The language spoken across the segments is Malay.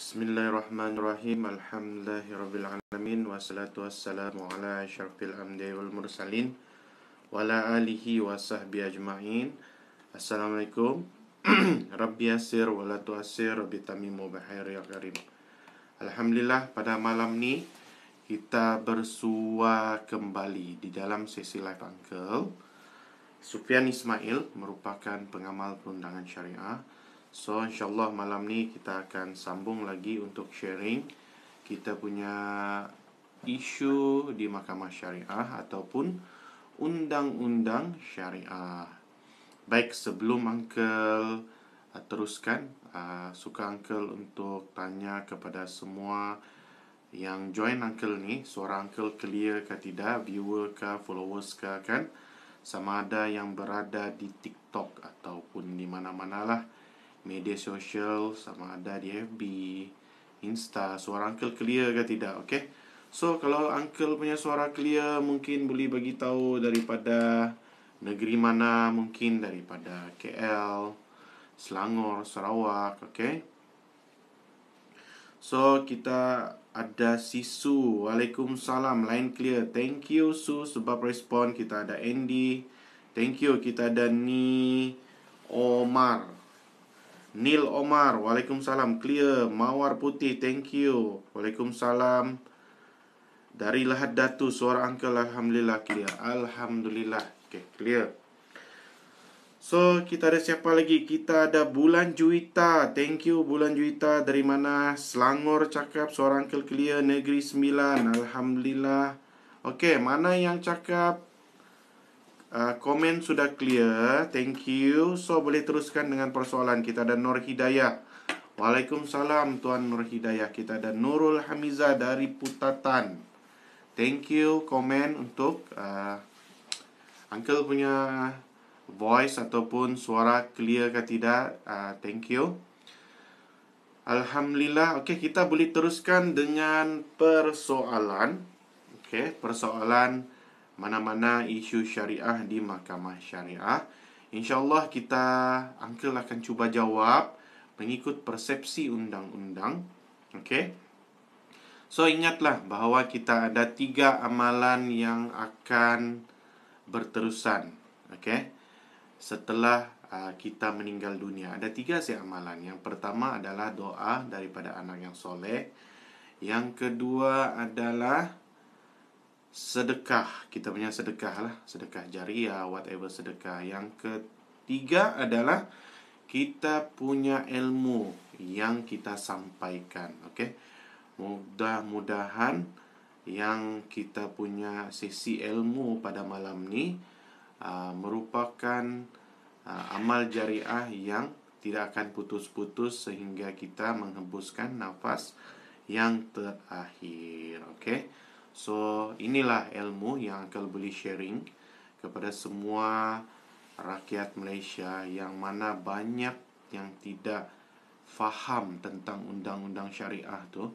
Bismillahirrahmanirrahim. Alhamdulillahirrabbilalamin. Wassalatu wassalamu ala asyrafil anbiya'i wal mursalin wa ala alihi wa sahbihi ajma'in. Assalamualaikum. Rabbi yasir wa la tu'assir, Rabbi tamimu bihair ya karim. Alhamdulillah, pada malam ni kita bersua kembali di dalam sesi live Uncle. Sufyan Ismail merupakan pengamal perundangan syariah. So insyaAllah malam ni kita akan sambung lagi untuk sharing kita punya isu di Mahkamah Syariah ataupun undang-undang syariah. Baik, sebelum Uncle teruskan, suka Uncle untuk tanya kepada semua yang join Uncle ni, suara Uncle clear ke tidak, viewer ke, followers ke kan, sama ada yang berada di TikTok ataupun di mana-mana lah media sosial, sama ada di FB, Insta, suara Uncle clear ke tidak, okay? So, kalau Uncle punya suara clear, mungkin boleh bagi tahu daripada negeri mana, mungkin daripada KL, Selangor, Sarawak, okay? So, kita ada si Su. Waalaikumsalam, line clear. Thank you Su sebab respon. Kita ada Andy. Thank you. Kita ada Nil Omar, waalaikumsalam, clear. Mawar Putih, thank you. Waalaikumsalam. Dari Lahad Datu, suara Uncle alhamdulillah clear. Alhamdulillah. Okay, clear. So, kita ada siapa lagi? Kita ada Bulan Juwita. Thank you Bulan Juwita. Dari mana? Selangor cakap, suara Uncle clear. Negeri Sembilan, alhamdulillah. Okay, mana yang cakap komen sudah clear, thank you. So, boleh teruskan dengan persoalan. Kita ada Nur Hidayah. Waalaikumsalam Tuan Nur Hidayah. Kita ada Nurul Hamiza dari Putatan. Thank you komen untuk Uncle punya voice ataupun suara clear ke tidak. Thank you. Alhamdulillah. Okay, kita boleh teruskan dengan persoalan. Okay, persoalan mana-mana isu syariah di Mahkamah Syariah. InsyaAllah kita, Uncle akan cuba jawab mengikut persepsi undang-undang. Okay. So, ingatlah bahawa kita ada 3 amalan yang akan berterusan. Okay. Setelah kita meninggal dunia, ada 3 amalan. Yang pertama adalah doa daripada anak yang soleh. Yang kedua adalah sedekah, kita punya sedekah lah, sedekah jariah, whatever sedekah. Yang ketiga adalah kita punya ilmu yang kita sampaikan. Okay, mudah-mudahan yang kita punya sesi ilmu pada malam ni merupakan amal jariah yang tidak akan putus-putus sehingga kita menghembuskan nafas yang terakhir. Okay, so, inilah ilmu yang Uncle boleh sharing kepada semua rakyat Malaysia yang mana banyak yang tidak faham tentang undang-undang syariah tu.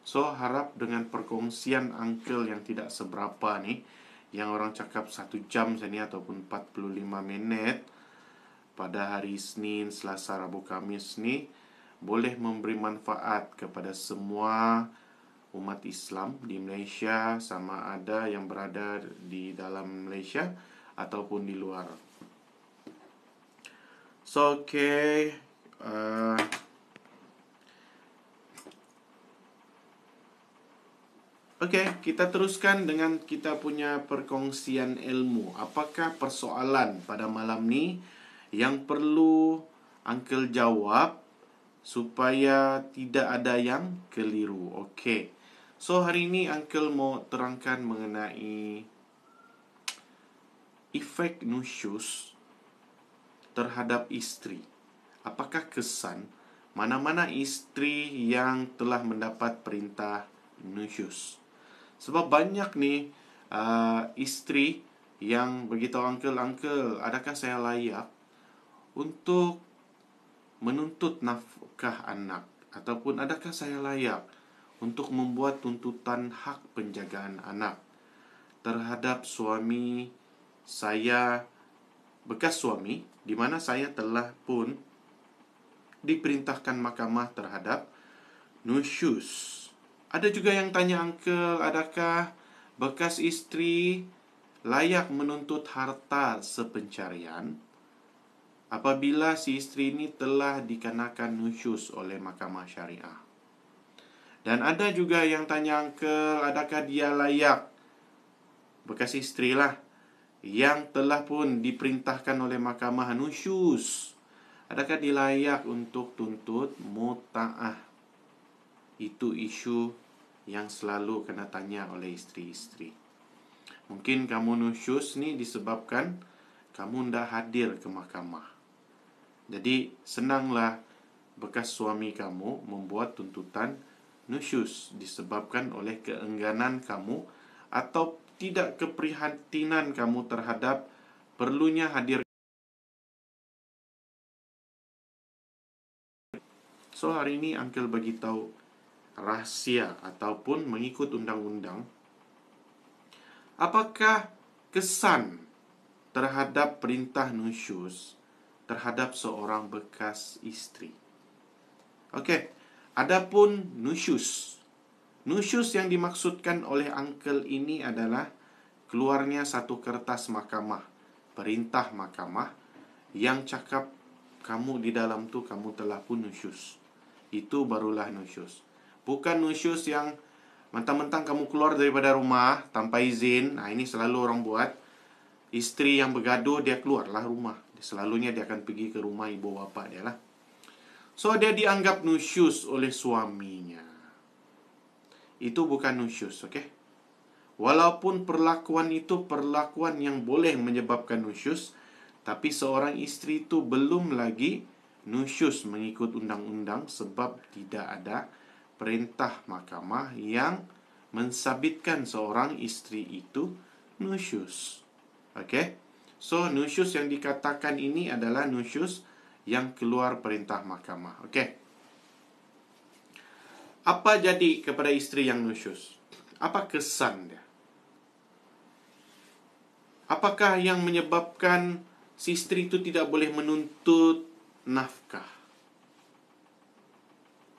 So, harap dengan perkongsian Uncle yang tidak seberapa ni, yang orang cakap 1 jam sini ataupun 45 minit pada hari Isnin, Selasa, Rabu, Khamis ni, boleh memberi manfaat kepada semua umat Islam di Malaysia, sama ada yang berada di dalam Malaysia ataupun di luar. So, okay, kita teruskan dengan kita punya perkongsian ilmu. Apakah persoalan pada malam ni yang perlu Uncle jawab supaya tidak ada yang keliru? Okay. So, hari ini Uncle mau terangkan mengenai efek nusyus terhadap isteri. Apakah kesan mana-mana isteri yang telah mendapat perintah nusyus? Sebab banyak ni isteri yang beritahu Uncle, adakah saya layak untuk menuntut nafkah anak? Ataupun adakah saya layak untuk membuat tuntutan hak penjagaan anak terhadap suami saya, bekas suami, di mana saya telah pun diperintahkan mahkamah terhadap nusyus. Ada juga yang tanya, Uncle, adakah bekas istri layak menuntut harta sepencarian apabila si istri ini telah dikenakan nusyus oleh mahkamah syariah? Dan ada juga yang tanya, Uncle, adakah dia layak, bekas istri lah, yang telah pun diperintahkan oleh mahkamah nusyus, adakah dia layak untuk tuntut muta'ah? Itu isu yang selalu kena tanya oleh istri-istri. Mungkin kamu nusyus ni disebabkan kamu tidak hadir ke mahkamah. Jadi senanglah bekas suami kamu membuat tuntutan nusyus disebabkan oleh keengganan kamu atau tidak keprihatinan kamu terhadap perlunya hadir. So hari ini Uncle bagi tahu rahsia ataupun mengikut undang-undang, apakah kesan terhadap perintah nusyus terhadap seorang bekas istri. Okey, adapun nusyus. Nusyus yang dimaksudkan oleh Uncle ini adalah keluarnya satu kertas mahkamah, perintah mahkamah yang cakap kamu di dalam tu kamu telah pun nusyus. Itu barulah nusyus. Bukan nusyus yang mentang-mentang kamu keluar daripada rumah tanpa izin. Ini selalu orang buat. Istri yang bergaduh, dia keluarlah rumah. Selalunya dia akan pergi ke rumah ibu bapa dia lah. So dia dianggap nusyus oleh suaminya. Itu bukan nusyus, okey? Walaupun perlakuan itu perlakuan yang boleh menyebabkan nusyus, tapi seorang istri itu belum lagi nusyus mengikut undang-undang sebab tidak ada perintah mahkamah yang mensabitkan seorang istri itu nusyus. Okey? So, nusyus yang dikatakan ini adalah nusyus yang keluar perintah mahkamah. Okey? Apa jadi kepada istri yang nusyus? Apa kesan dia? Apakah yang menyebabkan si istri itu tidak boleh menuntut nafkah?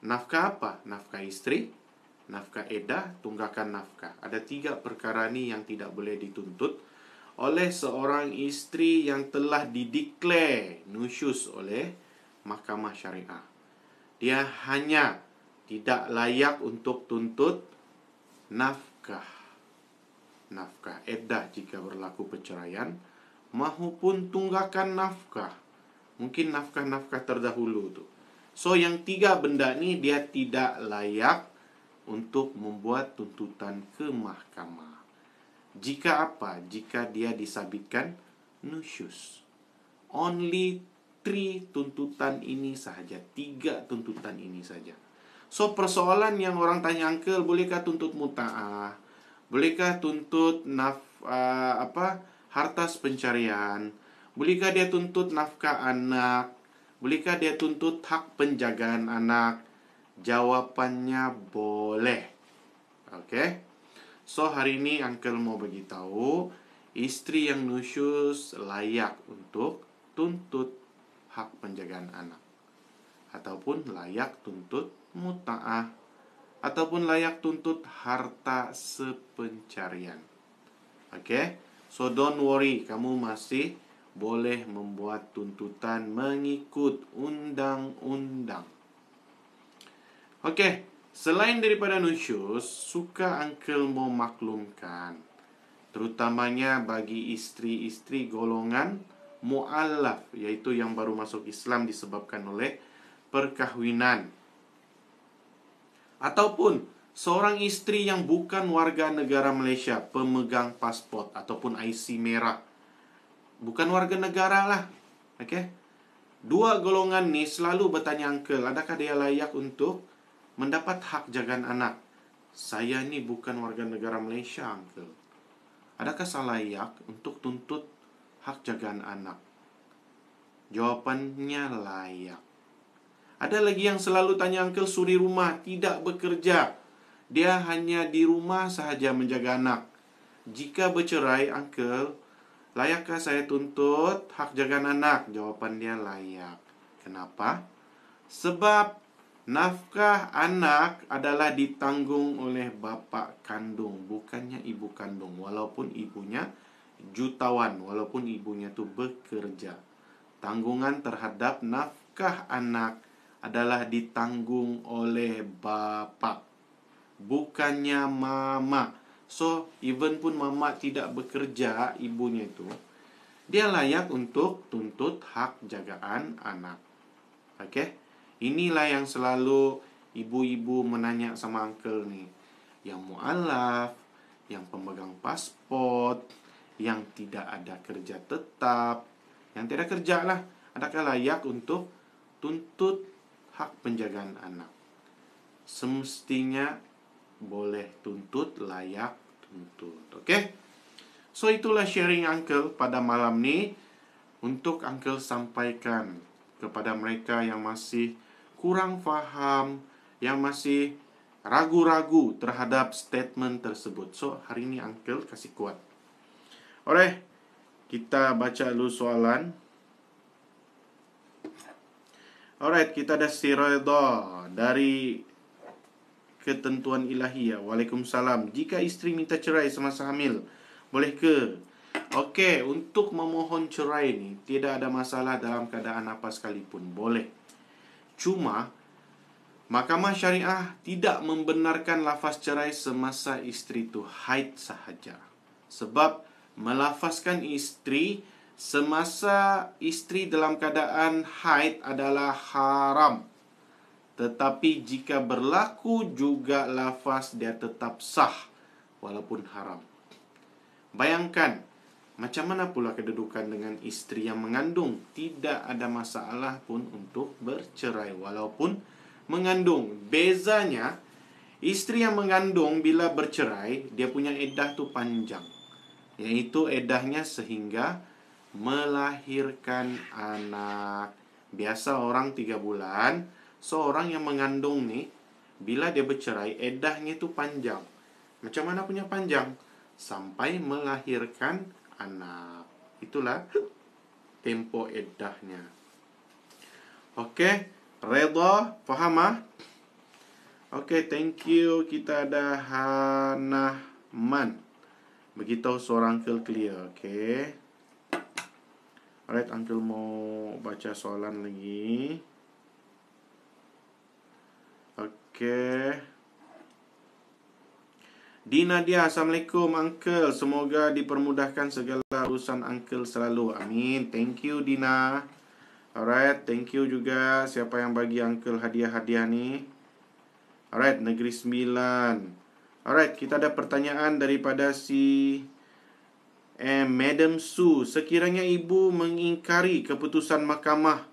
Nafkah apa? Nafkah istri, nafkah edah, tunggakan nafkah. Ada 3 perkara ni yang tidak boleh dituntut oleh seorang istri yang telah dideklar nusyus oleh mahkamah syariah. Dia hanya tidak layak untuk tuntut nafkah. Nafkah edah jika berlaku perceraian, mahupun tunggakan nafkah. Mungkin nafkah-nafkah terdahulu tu. So, yang 3 benda ni dia tidak layak untuk membuat tuntutan ke mahkamah. Jika apa? Jika dia disabitkan nusyus. Only 3 tuntutan ini sahaja. 3 tuntutan ini saja. So, persoalan yang orang tanya, Uncle, bolehkah tuntut muta'ah? Bolehkah tuntut hartas pencarian? Bolehkah dia tuntut nafkah anak? Bolehkah dia tuntut hak penjagaan anak? Jawapannya boleh. Okey. So hari ini Uncle mau bagi tahu istri yang nusyus layak untuk tuntut hak penjagaan anak, ataupun layak tuntut muta'ah, ataupun layak tuntut harta sepencarian. Okey. So don't worry, kamu masih boleh membuat tuntutan mengikut undang-undang. Okey, selain daripada nusyus, suka Uncle mau maklumkan, terutamanya bagi istri-istri golongan mu'allaf, iaitu yang baru masuk Islam disebabkan oleh perkahwinan, ataupun seorang istri yang bukan warga negara Malaysia, pemegang pasport ataupun IC merah, bukan warga negara lah. Okey. 2 golongan ni selalu bertanya Uncle, adakah dia layak untuk mendapat hak jagaan anak? Saya ni bukan warga negara Malaysia, Uncle. Adakah saya layak untuk tuntut hak jagaan anak? Jawapannya layak. Ada lagi yang selalu tanya Uncle, suri rumah, tidak bekerja. Dia hanya di rumah sahaja menjaga anak. Jika bercerai, Uncle, layakkah saya tuntut hak jagaan anak? Jawapan dia layak. Kenapa? Sebab nafkah anak adalah ditanggung oleh bapa kandung, bukannya ibu kandung. Walaupun ibunya jutawan, walaupun ibunya tu bekerja, tanggungan terhadap nafkah anak adalah ditanggung oleh bapa, bukannya mama. So, even pun mama tidak bekerja, ibunya itu, dia layak untuk tuntut hak jagaan anak. Okey? Inilah yang selalu ibu-ibu menanya sama uncle ni. Yang mualaf, yang pemegang pasport, yang tidak ada kerja tetap, yang tidak kerja lah, adakah layak untuk tuntut hak penjagaan anak? Semestinya boleh tuntut, layak tuntut. Okey? So itulah sharing uncle pada malam ni untuk uncle sampaikan kepada mereka yang masih kurang faham, yang masih ragu-ragu terhadap statement tersebut. So hari ni uncle kasih kuat. Alright, kita baca dulu soalan. Alright, kita ada si Redha dari Ketentuan Ilahiyah. Waalaikumsalam. Jika isteri minta cerai semasa hamil, boleh ke? Okey, untuk memohon cerai ni tidak ada masalah dalam keadaan apa sekalipun, boleh. Cuma Mahkamah Syariah tidak membenarkan lafaz cerai semasa isteri itu haid sahaja. Sebab melafazkan isteri semasa isteri dalam keadaan haid adalah haram. Tetapi jika berlaku juga lafaz, dia tetap sah walaupun haram. Bayangkan, macam mana pula kedudukan dengan isteri yang mengandung? Tidak ada masalah pun untuk bercerai walaupun mengandung. Bezanya, isteri yang mengandung bila bercerai, dia punya iddah tu panjang. Iaitu iddahnya sehingga melahirkan anak. Biasa orang 3 bulan. Seorang yang mengandung ni, bila dia bercerai, iddahnya tu panjang. Macam mana punya panjang? Sampai melahirkan anak. Itulah tempo iddahnya. Okey, Redha, faham ah? Okey, thank you. Kita ada Hanahman. Beritahu seorang uncle clear, okey. Alright, uncle mau baca soalan lagi. Okey. Dina dia, Assalamualaikum uncle. Semoga dipermudahkan segala urusan uncle selalu. Amin. Thank you Dina. Alright, thank you juga siapa yang bagi uncle hadiah-hadiah ni. Alright, Negeri Sembilan. Alright, kita ada pertanyaan daripada si Madam Su. Sekiranya ibu mengingkari keputusan mahkamah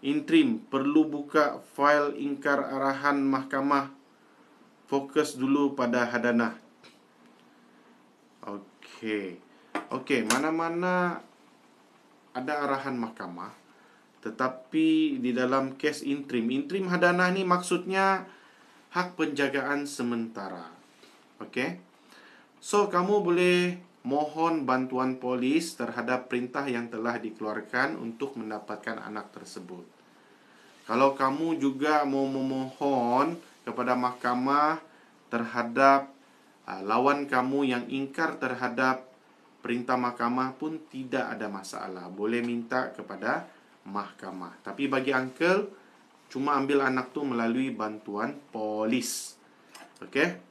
interim, perlu buka fail ingkar arahan mahkamah. Fokus dulu pada hadanah. Okey, mana-mana ada arahan mahkamah, tetapi di dalam kes interim hadanah ni maksudnya hak penjagaan sementara. Okey. So kamu boleh mohon bantuan polis terhadap perintah yang telah dikeluarkan untuk mendapatkan anak tersebut. Kalau kamu juga mau memohon kepada mahkamah terhadap lawan kamu yang ingkar terhadap perintah mahkamah pun tidak ada masalah. Boleh minta kepada mahkamah. Tapi bagi uncle, cuma ambil anak tu melalui bantuan polis. Okey.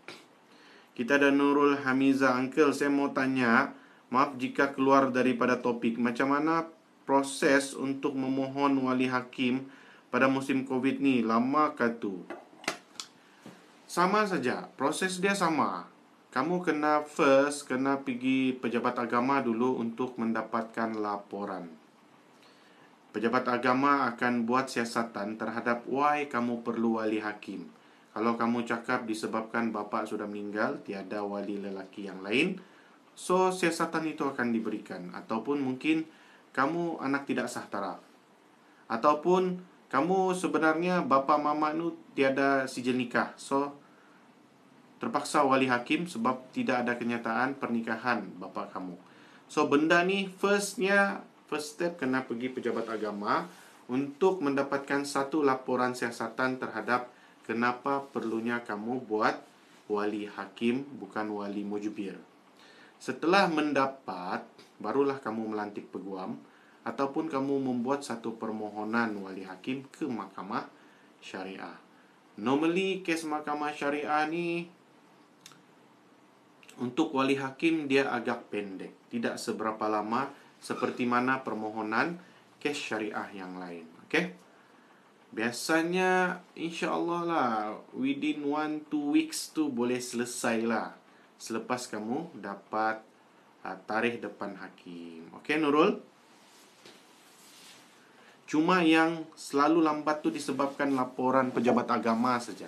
Kita ada Nurul Hamiza. Uncle, saya mau tanya, maaf jika keluar daripada topik, macam mana proses untuk memohon wali hakim pada musim COVID ni? Lama ke tu? Sama saja, proses dia sama. Kamu kena pergi pejabat agama dulu untuk mendapatkan laporan. Pejabat agama akan buat siasatan terhadap why kamu perlu wali hakim. Kalau kamu cakap disebabkan bapa sudah meninggal, tiada wali lelaki yang lain, so siasatan itu akan diberikan. Ataupun mungkin kamu anak tidak sah taraf. Ataupun kamu sebenarnya bapa mama itu tiada sijil nikah, so terpaksa wali hakim sebab tidak ada kenyataan pernikahan bapa kamu. So benda ni first step kena pergi pejabat agama untuk mendapatkan satu laporan siasatan terhadap kenapa perlunya kamu buat wali hakim bukan wali mujbir. Setelah mendapat, barulah kamu melantik peguam ataupun kamu membuat satu permohonan wali hakim ke mahkamah syariah. Normally kes mahkamah syariah ni untuk wali hakim dia agak pendek, tidak seberapa lama seperti mana permohonan kes syariah yang lain. Okay? Biasanya insya-Allah lah within 1-2 weeks tu boleh selesai lah selepas kamu dapat tarikh depan hakim. Okay Nurul? Cuma yang selalu lambat tu disebabkan laporan pejabat agama saja.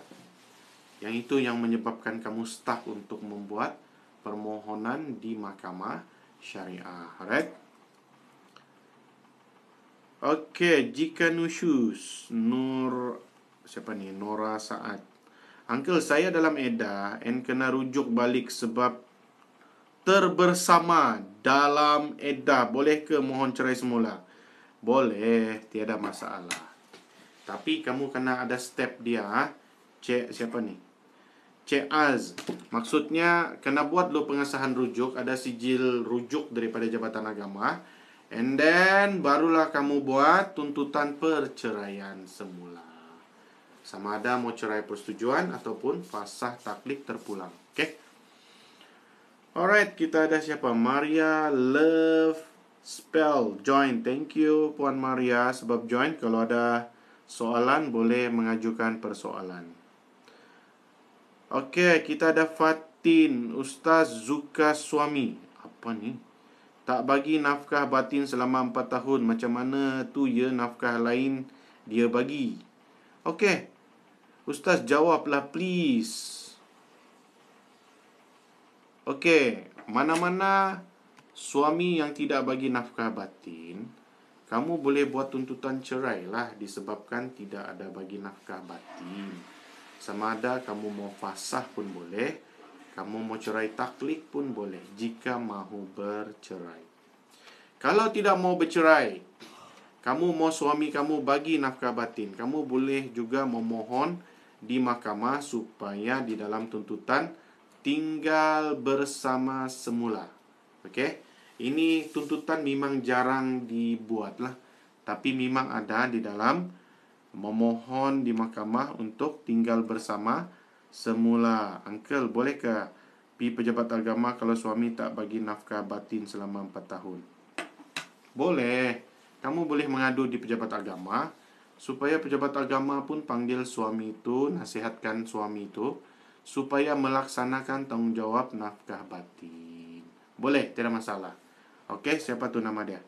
Yang itu yang menyebabkan kamu stuck untuk membuat permohonan di mahkamah syariah. Alright? Okey, jika nusyus siapa ni? Nora Saad. Uncle, saya dalam edah and kena rujuk balik sebab terbersama dalam edah. Boleh ke mohon cerai semula? Boleh, tiada masalah. Tapi kamu kena ada step dia. Cik siapa ni? Cik Az. Maksudnya kena buat dulu pengesahan rujuk, ada sijil rujuk daripada Jabatan Agama, and then barulah kamu buat tuntutan perceraian semula. Sama ada mau cerai persetujuan ataupun fasah taklid terpulang. Okay? Alright, kita ada siapa? Maria Love Spell join. Thank you Puan Maria sebab join. Kalau ada soalan boleh mengajukan persoalan. Okey, kita ada Fatin, Ustaz Zuka suami. Apa ni? Tak bagi nafkah batin selama 4 tahun. Macam mana tu ya nafkah lain dia bagi? Okey. Ustaz jawablah please. Okey, mana-mana suami yang tidak bagi nafkah batin, kamu boleh buat tuntutan cerai lah disebabkan tidak ada bagi nafkah batin. Sama ada kamu mau fasah pun boleh, kamu mau cerai taklid pun boleh jika mahu bercerai. Kalau tidak mau bercerai, kamu mau suami kamu bagi nafkah batin, kamu boleh juga memohon di mahkamah supaya di dalam tuntutan tinggal bersama semula. Okey? Ini tuntutan memang jarang dibuat lah, tapi memang ada di dalam memohon di mahkamah untuk tinggal bersama semula. Uncle, bolehkah pergi pejabat agama kalau suami tak bagi nafkah batin selama 4 tahun? Boleh. Kamu boleh mengadu di pejabat agama supaya pejabat agama pun panggil suami itu, nasihatkan suami itu supaya melaksanakan tanggungjawab nafkah batin. Boleh, tidak masalah. Okey, siapa tu nama dia?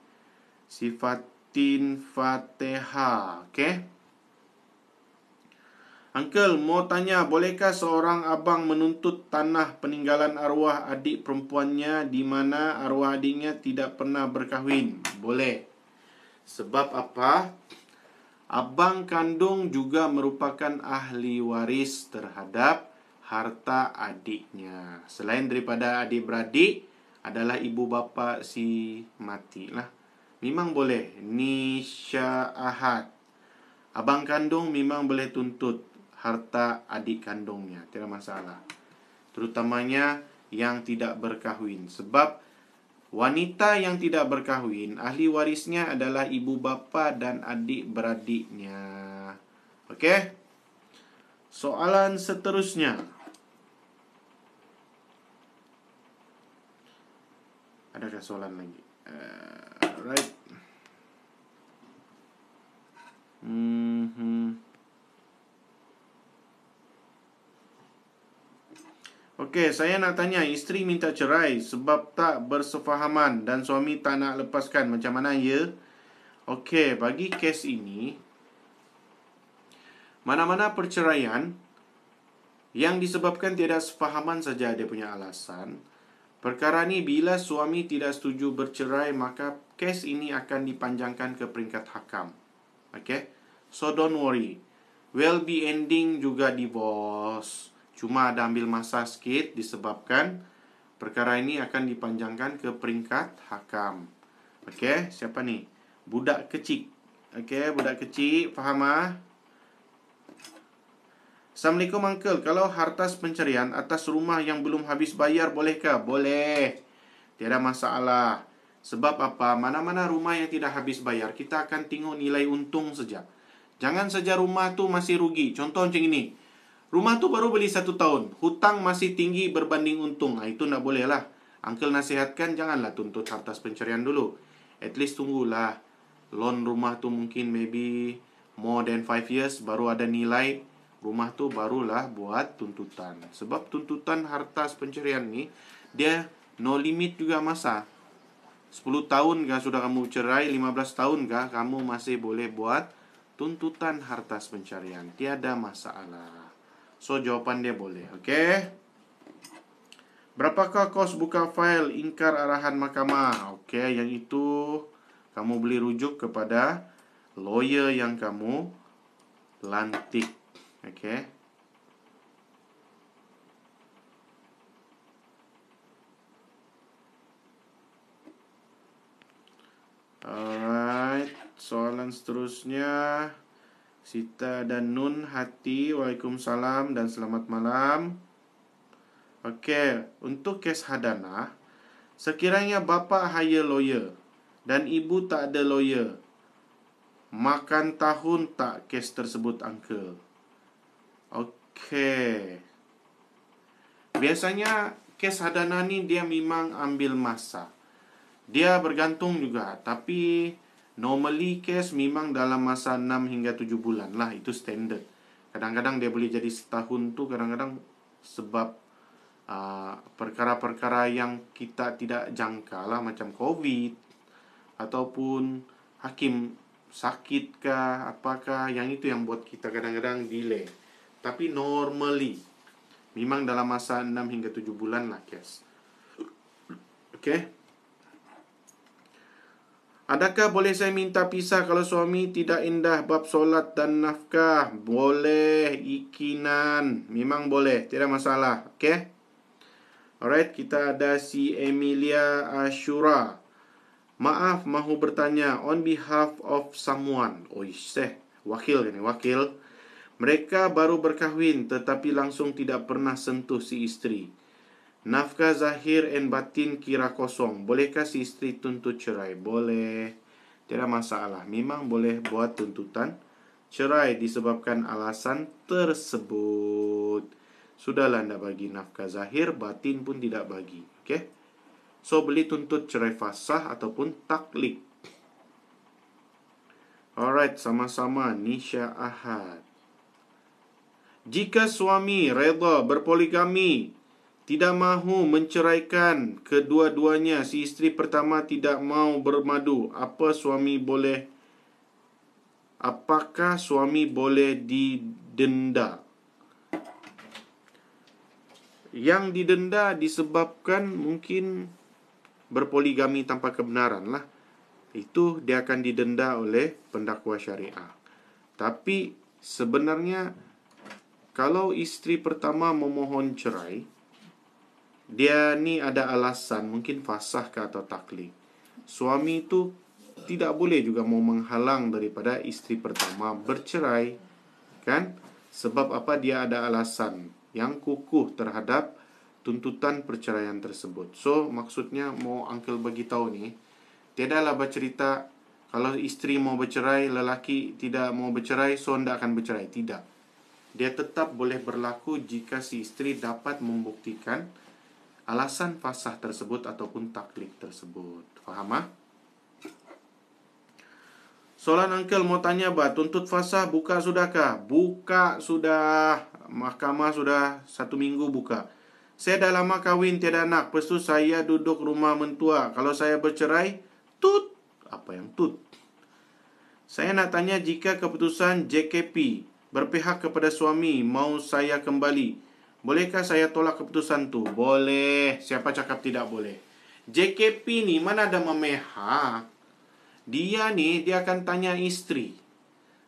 Sifatin Fatihah. Okey. Uncle, mau tanya, bolehkah seorang abang menuntut tanah peninggalan arwah adik perempuannya di mana arwah adiknya tidak pernah berkahwin? Boleh. Sebab apa? Abang kandung juga merupakan ahli waris terhadap harta adiknya. Selain daripada adik-beradik, adalah ibu bapa si mati lah. Memang boleh. Nisha Ahad. Abang kandung memang boleh tuntut harta adik kandungnya, tidak masalah. Terutamanya yang tidak berkahwin. Sebab wanita yang tidak berkahwin, ahli warisnya adalah ibu bapa dan adik beradiknya. Okey? Soalan seterusnya. Adakah soalan lagi? Right. Okey, saya nak tanya, isteri minta cerai sebab tak bersefahaman dan suami tak nak lepaskan. Macam mana ya? Okey, bagi kes ini, mana-mana perceraian yang disebabkan tiada sefahaman saja dia punya alasan. Perkara ni bila suami tidak setuju bercerai, maka kes ini akan dipanjangkan ke peringkat hakam. Okey? So don't worry. Will be ending juga divorce. Cuma ada ambil masa sikit disebabkan perkara ini akan dipanjangkan ke peringkat hakam. Okey, siapa ni? Budak kecil. Okey, budak kecil, faham ah? Assalamualaikum Uncle. Kalau hartas pencerian atas rumah yang belum habis bayar bolehkah? Boleh. Tiada masalah. Sebab apa? Mana-mana rumah yang tidak habis bayar, kita akan tengok nilai untung saja. Jangan saja rumah tu masih rugi. Contoh macam ini. Rumah tu baru beli 1 tahun. Hutang masih tinggi berbanding untung. Itu tak boleh lah. Uncle nasihatkan janganlah tuntut hartas pencerian dulu. At least tunggulah. Loan rumah tu mungkin maybe more than 5 years baru ada nilai. Rumah tu barulah buat tuntutan. Sebab tuntutan hartas pencerian ni, dia no limit juga masa. 10 tahun kah sudah kamu cerai, 15 tahun kah kamu masih boleh buat tuntutan hartas pencerian. Tiada masalah. So jawapan dia boleh. Okey. Berapakah kos buka fail ingkar arahan mahkamah? Okey, yang itu kamu boleh rujuk kepada lawyer yang kamu lantik. Okey. Alright, soalan seterusnya. Sita dan Nun Hati, waalaikumsalam dan selamat malam. Okey, untuk kes hadanah, sekiranya bapa hire lawyer dan ibu tak ada lawyer, makan tahun tak kes tersebut, Uncle? Okey. Biasanya kes hadanah ni dia memang ambil masa. Dia bergantung juga, tapi normally kes memang dalam masa 6 hingga 7 bulan lah. Itu standard. Kadang-kadang dia boleh jadi setahun tu, kadang-kadang sebab perkara-perkara yang kita tidak jangka lah, macam COVID ataupun hakim sakit kah, apakah, yang itu yang buat kita kadang-kadang delay. Tapi normally memang dalam masa 6 hingga 7 bulan lah kes. Okey. Adakah boleh saya minta pisah kalau suami tidak indah bab solat dan nafkah? Boleh, ikinan. Memang boleh, tidak masalah. Okey. Alright, kita ada si Emilia Ashura. Maaf, mahu bertanya on behalf of someone. Wakil ni, wakil. Mereka baru berkahwin tetapi langsung tidak pernah sentuh si isteri. Nafkah zahir and batin kira kosong. Bolehkah si isteri tuntut cerai? Boleh. Tidak masalah. Memang boleh buat tuntutan cerai disebabkan alasan tersebut. Sudahlah anda bagi nafkah zahir, batin pun tidak bagi. Okey? So, boleh tuntut cerai fasah ataupun taklik. Alright, sama-sama Nisha Ahad. Jika suami reda berpoligami, tidak mahu menceraikan kedua-duanya, si isteri pertama tidak mahu bermadu, apakah suami boleh didenda? Yang didenda disebabkan mungkin berpoligami tanpa kebenaran lah. Itu dia akan didenda oleh pendakwa syariah. Tapi sebenarnya kalau isteri pertama memohon cerai, dia ni ada alasan, mungkin fasah ke atau taklik. Suami itu tidak boleh juga mau menghalang daripada isteri pertama bercerai, kan? Sebab apa? Dia ada alasan yang kukuh terhadap tuntutan perceraian tersebut. So, maksudnya mau uncle bagi tahu ni, tiadalah bercerita kalau isteri mau bercerai, lelaki tidak mau bercerai, so tidak akan bercerai. Tidak. Dia tetap boleh berlaku jika si isteri dapat membuktikan alasan fasah tersebut ataupun taklik tersebut. Faham ah? Soalan uncle mau tanya, tuntut fasah buka sudahkah? Buka sudah. Mahkamah sudah 1 minggu buka. Saya dah lama kahwin, tiada anak. Lepas tu saya duduk rumah mentua. Kalau saya bercerai, tut. Apa yang tut? Saya nak tanya, jika keputusan JKP berpihak kepada suami, mau saya kembali, bolehkah saya tolak keputusan tu? Boleh. Siapa cakap tidak boleh? JKP ni mana ada memihak. Dia akan tanya isteri,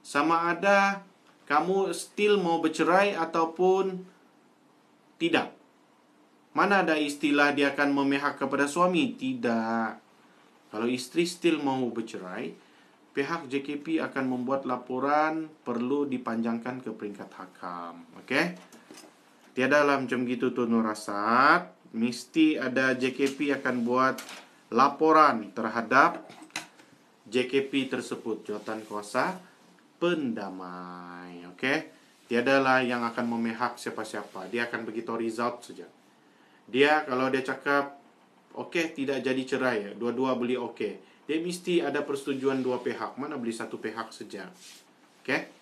sama ada kamu still mau bercerai ataupun tidak. Mana ada istilah dia akan memihak kepada suami? Tidak. Kalau isteri still mau bercerai, pihak JKP akan membuat laporan perlu dipanjangkan ke peringkat hakam. Okey? Tiadalah macam gitu tu Nur Rasad. Mesti ada JKP akan buat laporan terhadap JKP tersebut, jawatan kuasa pendamai. Okey? Tiadalah yang akan memihak siapa-siapa. Dia akan beritahu result saja. Dia kalau dia cakap okey, tidak jadi cerai, dua-dua boleh okey, dia mesti ada persetujuan dua pihak. Mana boleh satu pihak saja. Okey?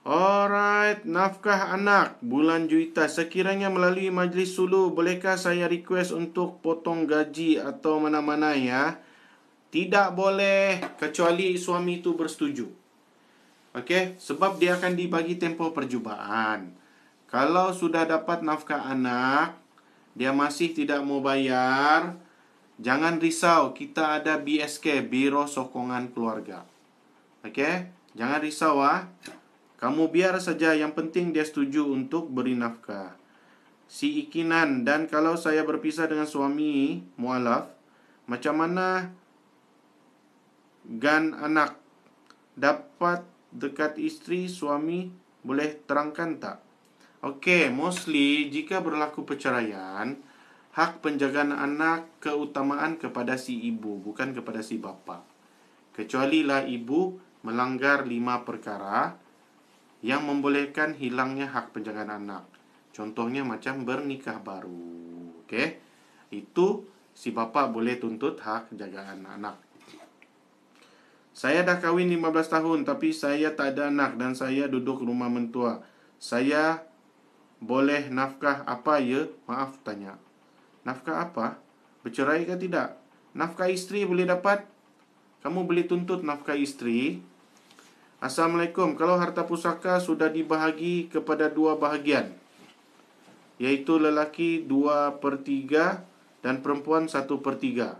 Alright, nafkah anak bulan Juita sekiranya melalui majlis suluh, bolehkah saya request untuk potong gaji atau mana-mana ya? Tidak boleh kecuali suami itu bersetuju. Okey, sebab dia akan dibagi tempoh percubaan. Kalau sudah dapat nafkah anak, dia masih tidak mau bayar, jangan risau, kita ada BSK, Biro Sokongan Keluarga. Okey, jangan risau Kamu biar saja, yang penting dia setuju untuk beri nafkah. Si Ikinan, dan kalau saya berpisah dengan suami mualaf, macam mana gan anak dapat dekat isteri suami, boleh terangkan tak? Okey, mostly jika berlaku perceraian, hak penjagaan anak keutamaan kepada si ibu, bukan kepada si bapa. Kecuali lah ibu melanggar 5 perkara yang membolehkan hilangnya hak penjagaan anak. Contohnya macam bernikah baru. Okey? Itu si bapa boleh tuntut hak jagaan anak. Saya dah kahwin 15 tahun tapi saya tak ada anak dan saya duduk rumah mentua. Saya boleh nafkah apa ya? Maaf tanya. Nafkah apa? Bercerai ke tidak? Nafkah isteri boleh dapat. Kamu boleh tuntut nafkah isteri. Assalamualaikum. Kalau harta pusaka sudah dibahagi kepada 2 bahagian, iaitu lelaki 2/3 dan perempuan 1/3,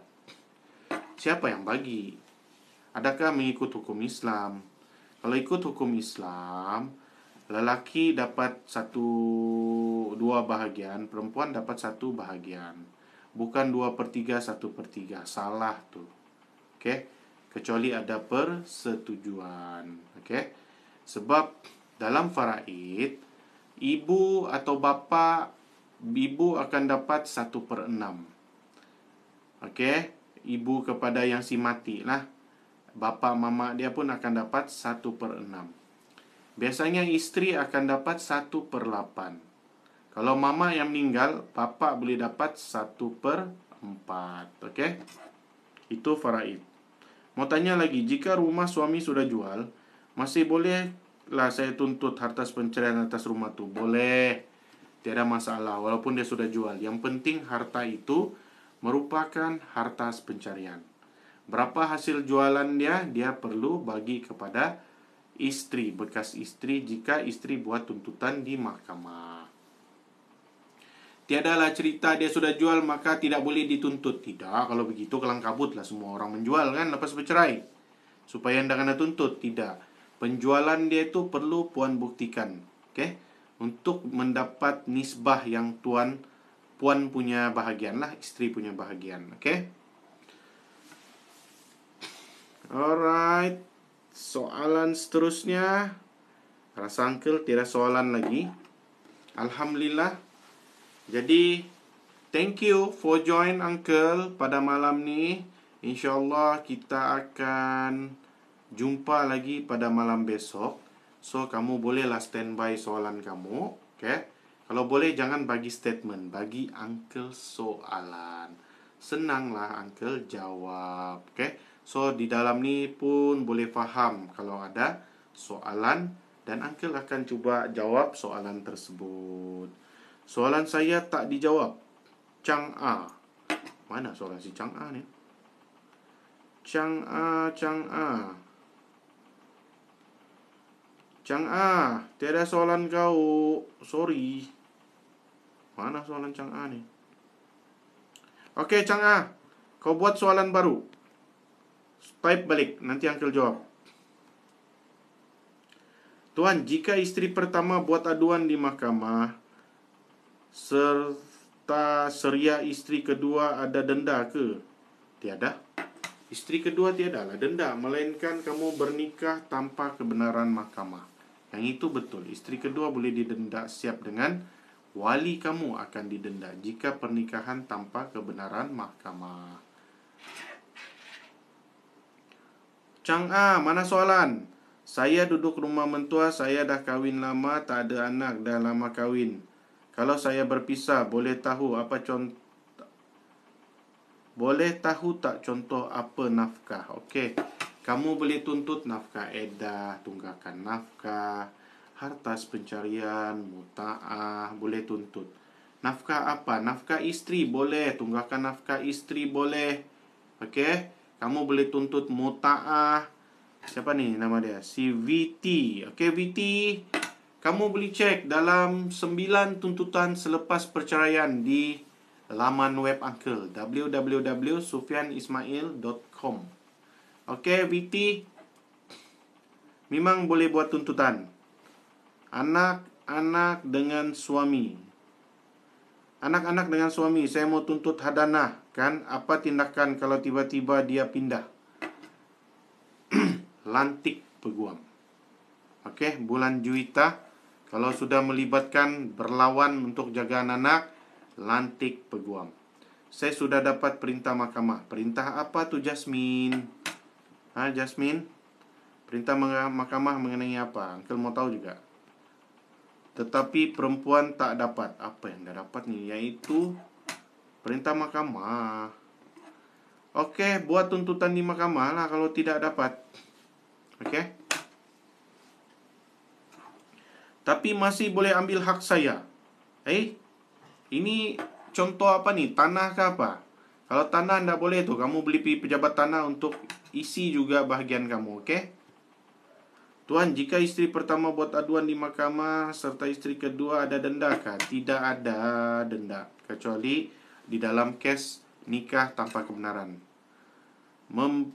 siapa yang bagi? Adakah mengikut hukum Islam? Kalau ikut hukum Islam, lelaki dapat 2 bahagian, perempuan dapat 1 bahagian. Bukan 2/3, 1/3. Salah tu. Okey? Kecuali ada persetujuan. Okey? Sebab dalam faraid, ibu atau bapa, ibu akan dapat 1/6. Okey? Ibu kepada yang si mati lah. Bapa mama dia pun akan dapat 1/6. Biasanya isteri akan dapat 1/8. Kalau mama yang meninggal, bapa boleh dapat 1/4. Okey? Itu faraid. Mau tanya lagi, jika rumah suami sudah jual, masih bolehlah saya tuntut harta pencerian atas rumah tu? Boleh. Tiada masalah walaupun dia sudah jual. Yang penting harta itu merupakan harta pencarian. Berapa hasil jualan dia perlu bagi kepada isteri, bekas isteri, jika isteri buat tuntutan di mahkamah. Tiadalah cerita dia sudah jual maka tidak boleh dituntut. Tidak, kalau begitu kelang kabutlah semua orang menjual kan lepas bercerai. Supaya anda kena tuntut. Tidak. Penjualan dia itu perlu puan buktikan. Okey? Untuk mendapat nisbah yang puan punya bahagian lah, isteri punya bahagian. Okey? Alright. Soalan seterusnya. Rasa uncle tiada soalan lagi. Alhamdulillah. Jadi, thank you for join uncle pada malam ni. InsyaAllah kita akan jumpa lagi pada malam besok. So, kamu bolehlah standby soalan kamu. Okay? Kalau boleh, jangan bagi statement. Bagi uncle soalan. Senanglah uncle jawab. Okay? So, di dalam ni pun boleh faham kalau ada soalan. Dan uncle akan cuba jawab soalan tersebut. Soalan saya tak dijawab. Chang A. Mana soalan si Chang A ni? Chang A. Chang A, tiada soalan kau. Sorry. Mana soalan Chang A ni? Okey, Chang A. Kau buat soalan baru. Type balik. Nanti uncle jawab. Tuan, jika isteri pertama buat aduan di mahkamah serta seria isteri kedua ada denda ke? Tiada. Isteri kedua tiadalah denda, melainkan kamu bernikah tanpa kebenaran mahkamah. Yang itu betul. Isteri kedua boleh didenda, siap dengan wali kamu akan didenda jika pernikahan tanpa kebenaran mahkamah. Chang A, mana soalan? Saya duduk rumah mentua, saya dah kahwin lama, tak ada anak, dah lama kahwin. Kalau saya berpisah, boleh tahu tak contoh apa nafkah? Okey. Kamu boleh tuntut nafkah edah, tunggakan nafkah, hartas pencarian, muta'ah, boleh tuntut. Nafkah apa? Nafkah isteri boleh, tunggakan nafkah isteri boleh. Okey. Kamu boleh tuntut muta'ah. Siapa ni nama dia? Si VT. Okey, VT. Kamu boleh cek dalam 9 tuntutan selepas perceraian di laman web Uncle, www.sufyanismail.com. Okey, VT. Memang boleh buat tuntutan. Anak-anak dengan suami. Anak-anak dengan suami, saya mau tuntut hadanah, kan? Apa tindakan kalau tiba-tiba dia pindah? Lantik peguam. Okey, bulan Juita, kalau sudah melibatkan berlawan untuk jaga anak, lantik peguam. Saya sudah dapat perintah mahkamah. Perintah apa tu, Jasmine? Jasmine? Perintah mahkamah mengenai apa? Uncle mau tahu juga. Tetapi perempuan tak dapat. Apa yang dah dapat ni? Iaitu perintah mahkamah. Okey, buat tuntutan di mahkamah lah kalau tidak dapat. Okey. Tapi masih boleh ambil hak saya. Ini contoh apa ni? Tanah ke apa? Kalau tanah tidak boleh tu, kamu beli pejabat tanah untuk isi juga bahagian kamu. Okey. Tuan, jika isteri pertama buat aduan di mahkamah serta isteri kedua, ada denda kah? Tidak ada denda, kecuali di dalam kes nikah tanpa kebenaran.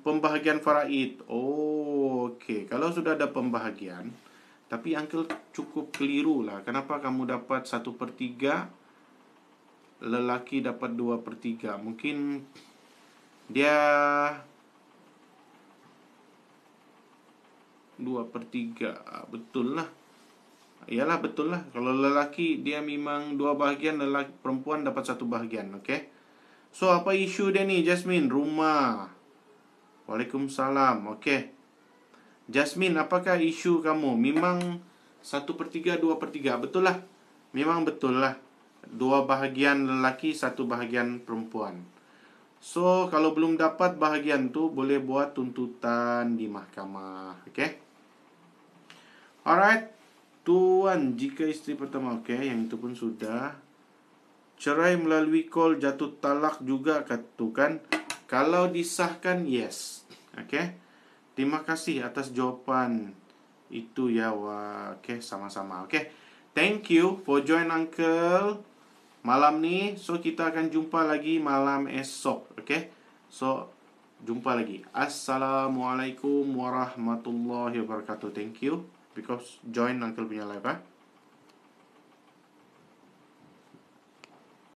Pembahagian faraid. Okey. Kalau sudah ada pembahagian, tapi Uncle cukup keliru lah. Kenapa kamu dapat 1/3, lelaki dapat 2/3? Mungkin dia 2/3. Betul lah. Yalah, betul lah. Kalau lelaki dia memang 2 bahagian, lelaki perempuan dapat 1 bahagian. Okey. So apa isu dia ni, Jasmine? Rumah. Waalaikumsalam. Okey. Jasmine, apakah isu kamu? Memang 1/3, 2/3. Betul lah. Memang betul lah. 2 bahagian lelaki, 1 bahagian perempuan. So, kalau belum dapat bahagian tu, boleh buat tuntutan di mahkamah. Okey. Alright. Tuan, jika isteri pertama, okey, yang itu pun sudah. Cerai melalui call, jatuh talak juga katakan. Kalau disahkan, yes. Okey. Terima kasih atas jawapan itu ya. Okey, sama-sama. Okey. Thank you for join Uncle malam ni. So kita akan jumpa lagi malam esok. Okey. So jumpa lagi. Assalamualaikum warahmatullahi wabarakatuh. Thank you because join Uncle punya live.